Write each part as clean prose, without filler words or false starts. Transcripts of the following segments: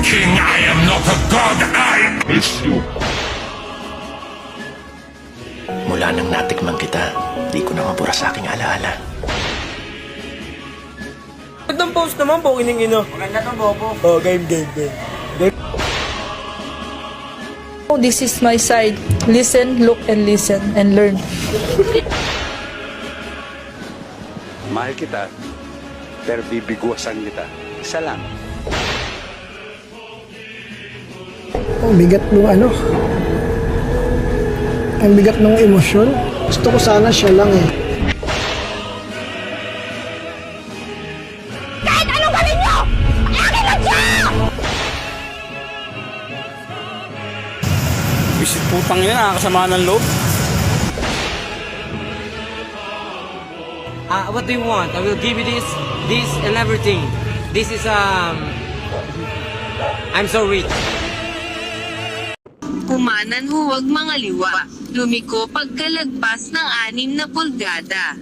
king, I am not a god, I miss you. Mula nang natikman kita, di ko na mabura sa aking alaala. Magandang post naman po, kining-ino. Maganda to, Bobo. Oh, game. Oh, this is my side. Listen, look, and listen, and learn. Mahal kita, pero bibigwasan kita. Isa lang. Ang bigat ng ano. Ang bigat ng emosyon. Gusto ko sana siya lang eh. Kahit anong gawin nyo! Akin lang siya! Bisit putang yun, nakakasama ng loob. What do you want? I will give you this, and everything. This is, I'm so rich. Kumanan huwag mga liwa, lumiko pagkalagpas ng 6 na pulgada.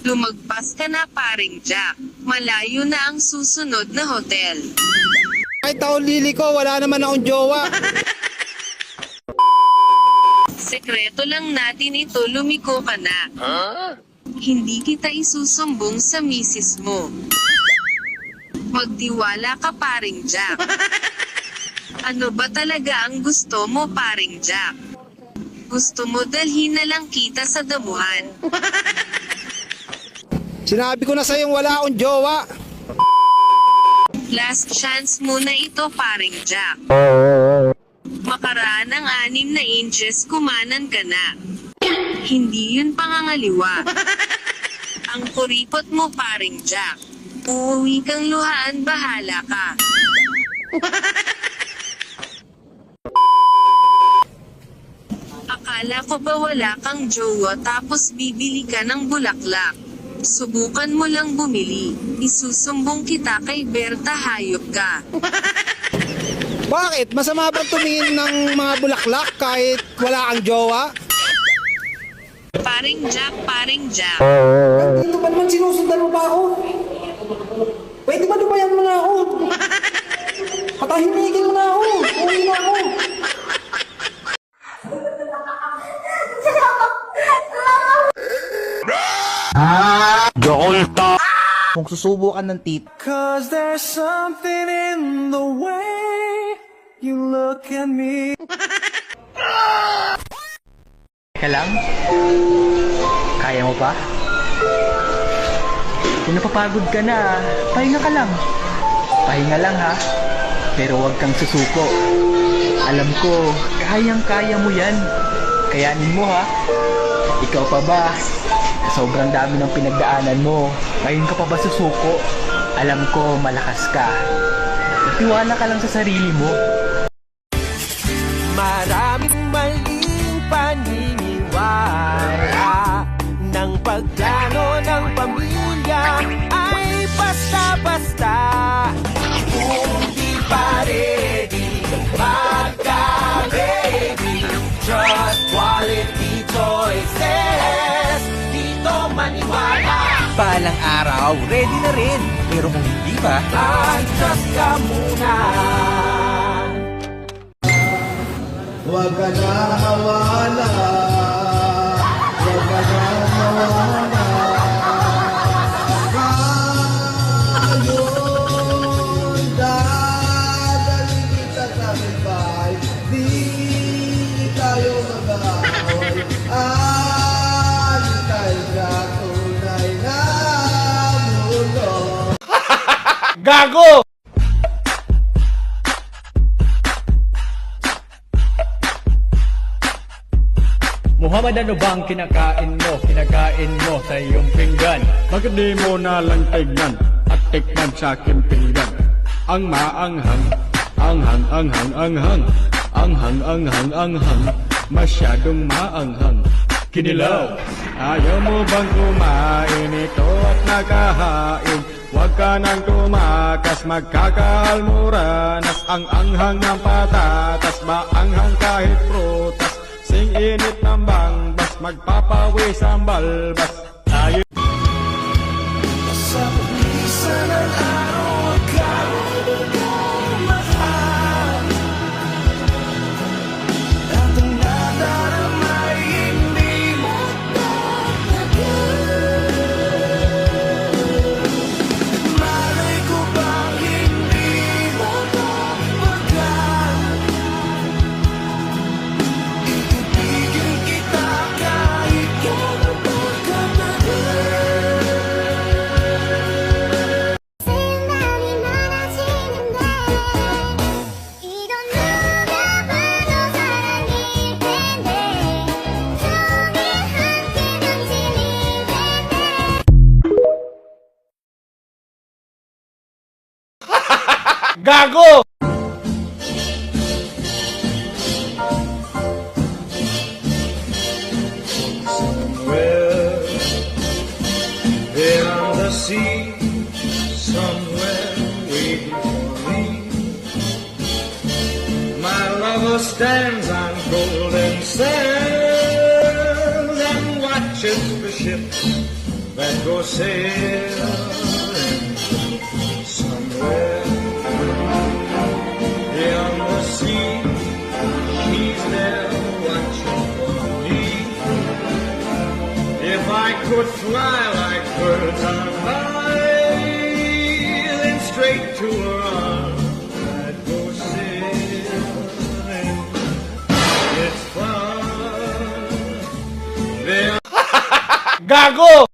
Lumagpas ka na paring Jack, malayo na ang susunod na hotel. Ay, taon lili ko, wala naman akong jowa. Sekreto lang natin ito, lumiko ka na. Hindi kita isusumbong sa misis mo. Magtiwala ka paring Jack. Ano ba talaga ang gusto mo paring Jack? Gusto mo dalhin na lang kita sa damuhan. Sinabi ko na sa'yo wala akong jowa. Last chance muna ito paring Jack. Makaraan ng 6 na inches kumanan ka na. Hindi yun pangangaliwa. Ang kuripot mo paring Jack. Uuwi kang luhaan, bahala ka. Akala ko ba wala kang jowa tapos bibili ka ng bulaklak? Subukan mo lang bumili. Isusumbong kita kay Berta, hayop ka. Bakit? Masama bang tumingin ng mga bulaklak kahit wala kang jowa? Paring Jack, paring Jack. Dito ba naman sinusundan mo pa ako? Pwede ba dumayan mo na ako? Patahimigin mo na ako. Uwi na ako. Kung susubukan ng tit. Cause there's something in the way you look at me. Teka lang? Kaya mo pa? Kung napapagod ka na, pahinga ka lang. Pahinga lang ha, pero huwag kang susuko. Alam ko, kayang-kaya mo yan. Kayanin mo ha. Ikaw pa ba? Sobrang dami ng pinagdaanan mo. Ngayon ka pa ba susuko? Alam ko, malakas ka. Tiwala ka lang sa sarili mo. Maraming maling paniniwala ng pagplano ng pamilya ay basta-basta. Kung di pa ready, magka-baby, just quality choices. Dito maniwala. Balang araw, ready na rin. Pero kung hindi pa, adjust ka muna. Huwag ka na mawala. Huwag ka na mawala. Ngayon, dadalhin kita sa bahay. Di tayo mag-aaway. Antay ka tunay na mundo. Gago! Muhammad, ano bang kinakain mo? Kinakain mo sa iyong pinggan. Bakit di mo na lang tignan at tikman sa aking pinggan? Ang maanghang, anghang, anghang, anghang, anghang, anghang, anghang, masyadong maanghang. Kinilaw, ayaw mo bang kumain ito at nakahain? Huwag ka nang tumakas, magkakaalmoranas. Ang anghang ng patatas, maanghang kahit prutas. Sing init ng bangbas, magpapawis ang balbas. Tayo Sa pagmisa ng Gago! Beyond the sea, somewhere waiting for me. My lover stands on golden sands and watches the ships that go sailing. Somewhere beyond the sea, he's there watching for me. If I could fly like birds on high, then straight to her arms I'd go sailing. It's fun. Gago!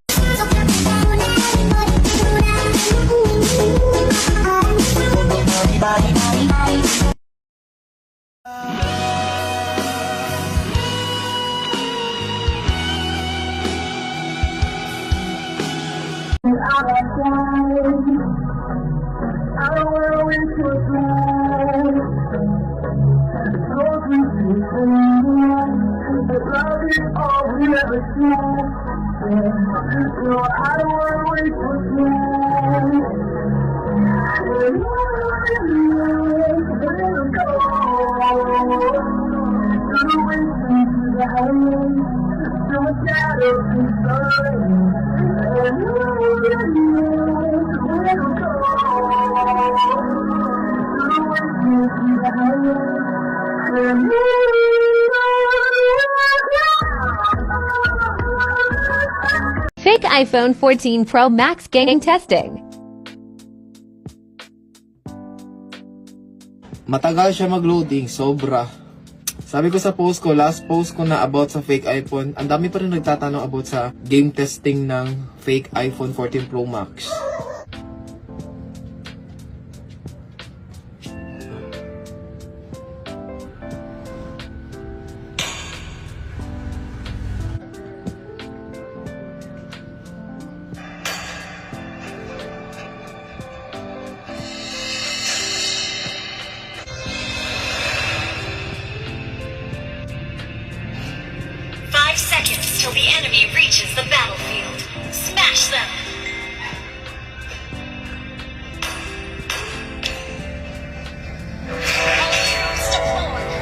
Fake iPhone 14 Pro Max gang testing. Matagal siya mag-loading, sobra. Sabi ko sa post ko, last post ko na about sa fake iPhone, ang dami pa rin nagtatanong about sa game testing ng fake iPhone 14 Pro Max. Seconds till the enemy reaches the battlefield. Smash them! Electrodes deployed.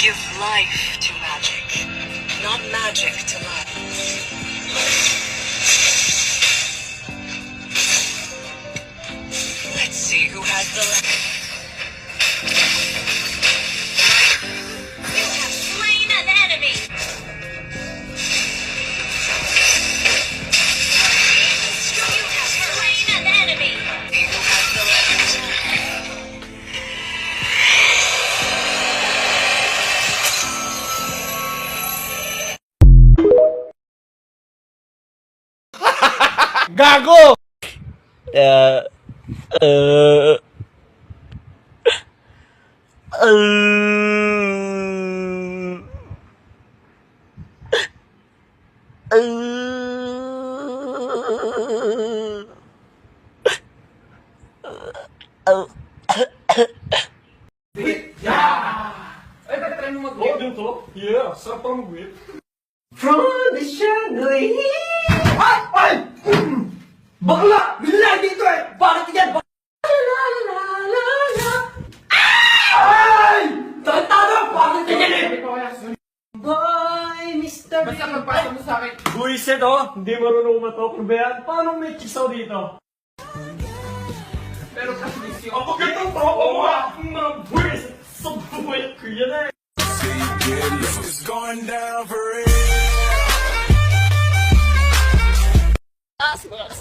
Give life to magic, not magic to life. Let's see who has the You have slain an enemy! You have slain an enemy! Who has the Gago! Yeah, sarap pala mag-whip. From the shadow. Ay! Bakla! Bila dito eh! Bakit yan? Ay! Tantado! Bakit yan eh? Bye, Mr. Basta magpasok mo sa akin. Buisit oh! Hindi marunong umatok. Ano ba yan? Paano may chisaw dito? Pero kasi ako ganito to! Oo nga! Mga buisit! Sa buhay ko yan eh!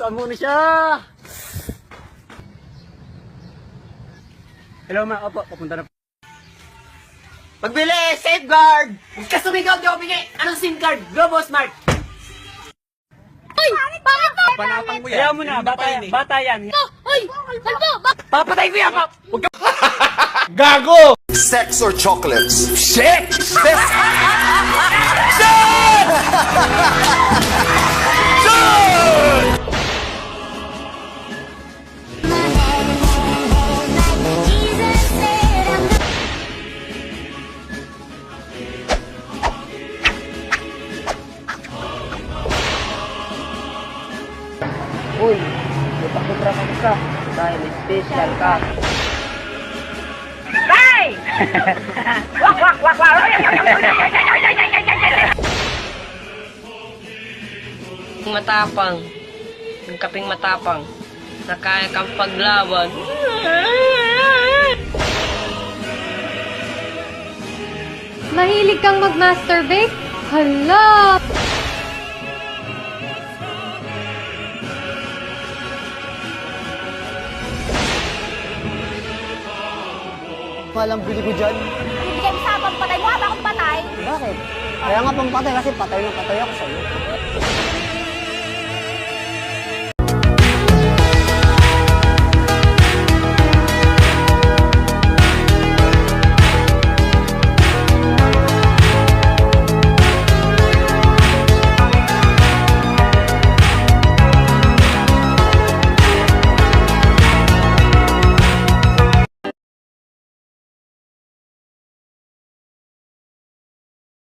Saan muna siya? Hello ma, opo, papunta na. Pagbili! Safeguard! Huwag ka sumigaw, di ako bigay! Anong SIM card? Globo Smart! Ay! Bakit Panapang mo yan. Kaya mo na, bata yan. Papatay ko yan! Gago! Sex or chocolates? Sex! Uy, lupa-kupra ka dahil special ka. Matapang. Yung kaping matapang. Na kaya kang paglaban. Mahilig kang mag-masturbate? Hala! Walang bili ko dyan. Ibigay mo sa pampatay mo, habang akong patay. Bakit? Kaya nga pampatay kasi patay na patay ako sa'yo.